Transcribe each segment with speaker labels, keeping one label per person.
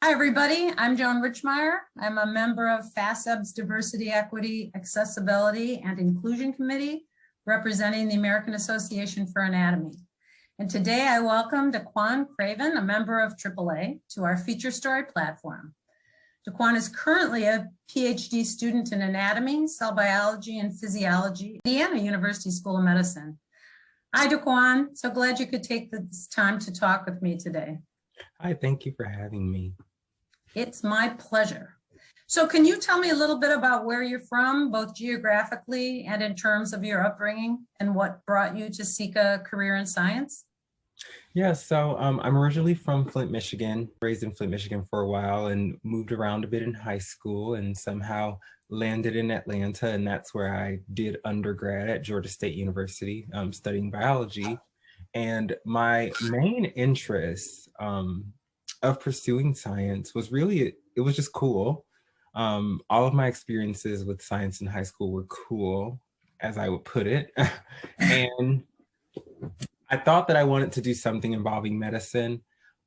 Speaker 1: Hi, everybody. I'm Joan Richmeyer. I'm a member of FASEB's Diversity, Equity, Accessibility, and Inclusion Committee, representing the American Association for Anatomy. And today I welcome Da'Quan Craven, a member of AAA, to our feature story platform. Da'Quan is currently a PhD student in anatomy, cell biology, and physiology at Indiana University School of Medicine. Hi, Da'Quan. So glad you could take this time to talk with me today.
Speaker 2: Hi, thank you for having me.
Speaker 1: It's my pleasure. So can you tell me a little bit about where you're from, both geographically and in terms of your upbringing, and what brought you to seek a career in science?
Speaker 2: Yeah, so I'm originally from Flint, Michigan, raised in Flint, Michigan for a while and moved around a bit in high school and somehow landed in Atlanta. And that's where I did undergrad at Georgia State University, studying biology. And my main interest of pursuing science was really, it was just cool. All of my experiences with science in high school were cool, as I would put it. And I thought that I wanted to do something involving medicine.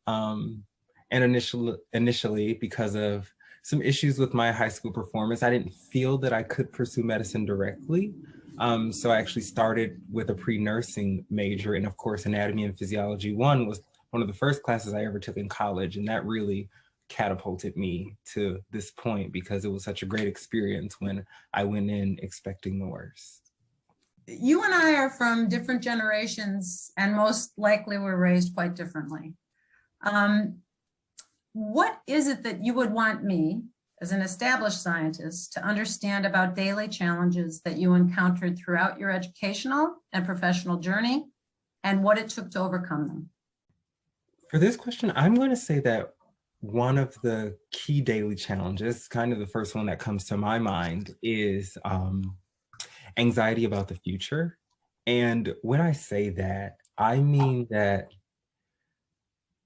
Speaker 2: And initially, because of some issues with my high school performance, I didn't feel that I could pursue medicine directly. So I actually started with a pre-nursing major, and of course, Anatomy and Physiology 1 was one of the first classes I ever took in college, and that really catapulted me to this point because it was such a great experience when I went in expecting the worst.
Speaker 1: You and I are from different generations and most likely were raised quite differently. What is it that you would want me, as an established scientist, to understand about daily challenges that you encountered throughout your educational and professional journey and what it took to overcome them?
Speaker 2: For this question, I'm going to say that one of the key daily challenges, kind of the first one that comes to my mind, is anxiety about the future. And when I say that, I mean that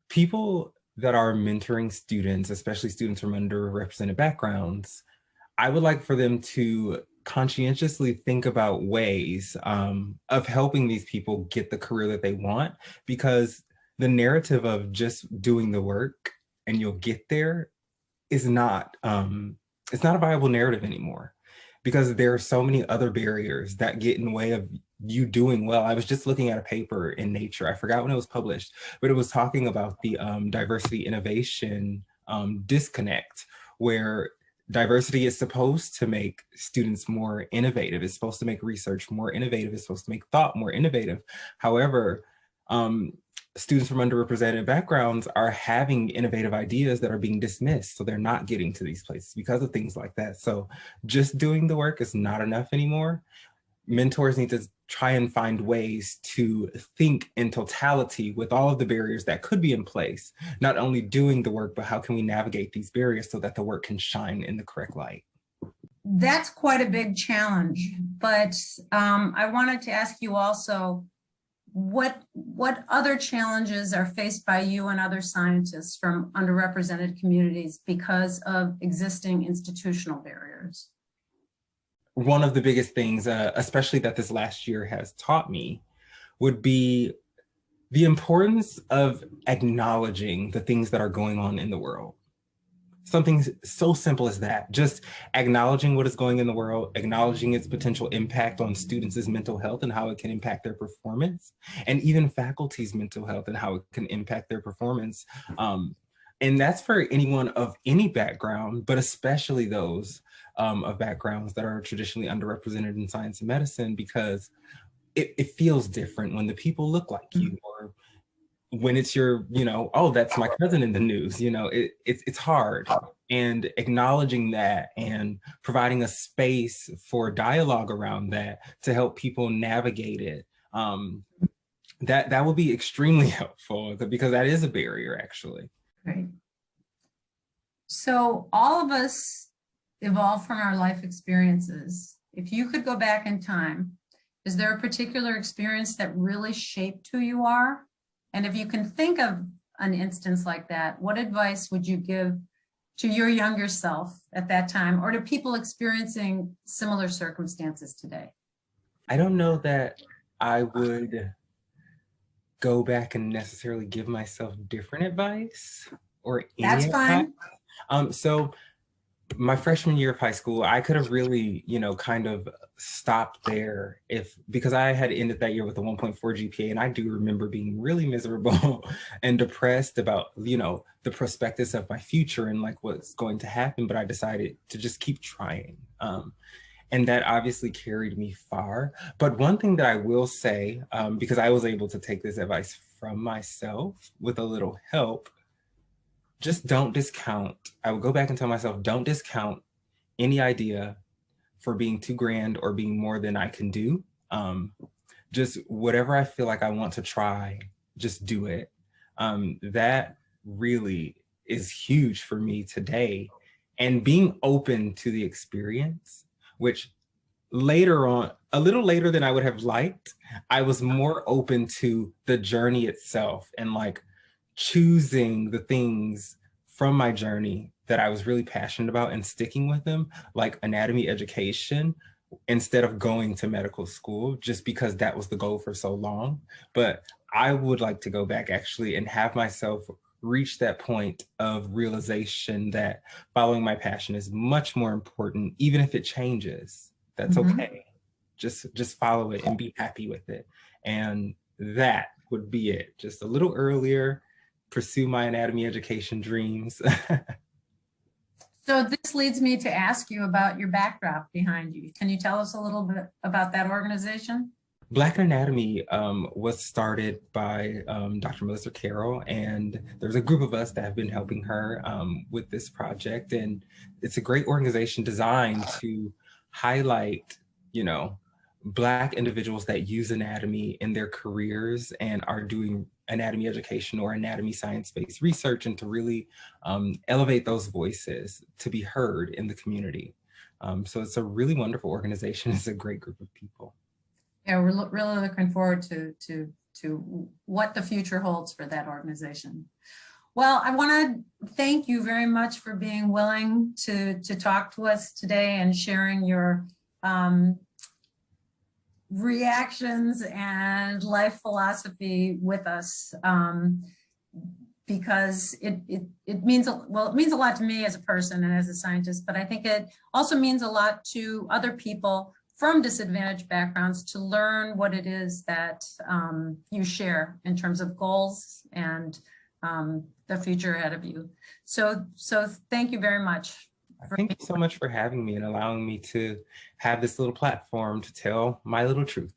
Speaker 2: people that are mentoring students, especially students from underrepresented backgrounds, I would like for them to conscientiously think about ways of helping these people get the career that they want, because the narrative of just doing the work and you'll get there is not, it's not a viable narrative anymore, because there are so many other barriers that get in the way of you doing well. I was just looking at a paper in Nature, I forgot when it was published, but it was talking about the diversity innovation disconnect, where diversity is supposed to make students more innovative. It's supposed to make research more innovative. It's supposed to make thought more innovative. However, students from underrepresented backgrounds are having innovative ideas that are being dismissed. So they're not getting to these places because of things like that. So just doing the work is not enough anymore. Mentors need to try and find ways to think in totality with all of the barriers that could be in place, not only doing the work, but how can we navigate these barriers so that the work can shine in the correct light?
Speaker 1: That's quite a big challenge, but I wanted to ask you also, what other challenges are faced by you and other scientists from underrepresented communities because of existing institutional barriers?
Speaker 2: One of the biggest things, especially that this last year has taught me, would be the importance of acknowledging the things that are going on in the world. Something so simple as that, just acknowledging what is going in the world, acknowledging its potential impact on students' mental health and how it can impact their performance, and even faculty's mental health and how it can impact their performance. And that's for anyone of any background, but especially those of backgrounds that are traditionally underrepresented in science and medicine, because it feels different when the people look like you, or when it's your, oh, that's my cousin in the news, it's hard. And acknowledging that and providing a space for dialogue around that to help people navigate it, that will be extremely helpful, because that is a barrier, actually.
Speaker 1: Right. So all of us evolve from our life experiences. If you could go back in time, is there a particular experience that really shaped who you are? And if you can think of an instance like that, what advice would you give to your younger self at that time, or to people experiencing similar circumstances today?
Speaker 2: I don't know that I would go back and necessarily give myself different advice or any
Speaker 1: That's
Speaker 2: advice.
Speaker 1: fine.
Speaker 2: So my freshman year of high school, I could have really, kind of stopped there because I had ended that year with a 1.4 GPA, and I do remember being really miserable and depressed about, the prospectus of my future and like what's going to happen. But I decided to just keep trying. And that obviously carried me far. But one thing that I will say, because I was able to take this advice from myself with a little help, just don't discount. I would go back and tell myself, don't discount any idea for being too grand or being more than I can do. Just whatever I feel like I want to try, just do it. That really is huge for me today. And being open to the experience, which later on, a little later than I would have liked, I was more open to the journey itself and like choosing the things from my journey that I was really passionate about and sticking with them, like anatomy education, instead of going to medical school, just because that was the goal for so long. But I would like to go back actually and have myself reach that point of realization that following my passion is much more important, even if it changes. That's okay. Just follow it and be happy with it. And that would be it. Just a little earlier, pursue my anatomy education dreams.
Speaker 1: So this leads me to ask you about your backdrop behind you. Can you tell us a little bit about that organization?
Speaker 2: Black Anatomy was started by Dr. Melissa Carroll, and there's a group of us that have been helping her with this project. And it's a great organization designed to highlight, Black individuals that use anatomy in their careers and are doing anatomy education or anatomy science-based research, and to really elevate those voices to be heard in the community. So it's a really wonderful organization. It's a great group of people.
Speaker 1: Yeah, we're really looking forward to what the future holds for that organization. Well, I want to thank you very much for being willing to talk to us today and sharing your reactions and life philosophy with us, because it means, well, it means a lot to me as a person and as a scientist, but I think it also means a lot to other people from disadvantaged backgrounds to learn what it is that you share in terms of goals and the future ahead of you. So thank you very much.
Speaker 2: Thank you so much for having me and allowing me to have this little platform to tell my little truth.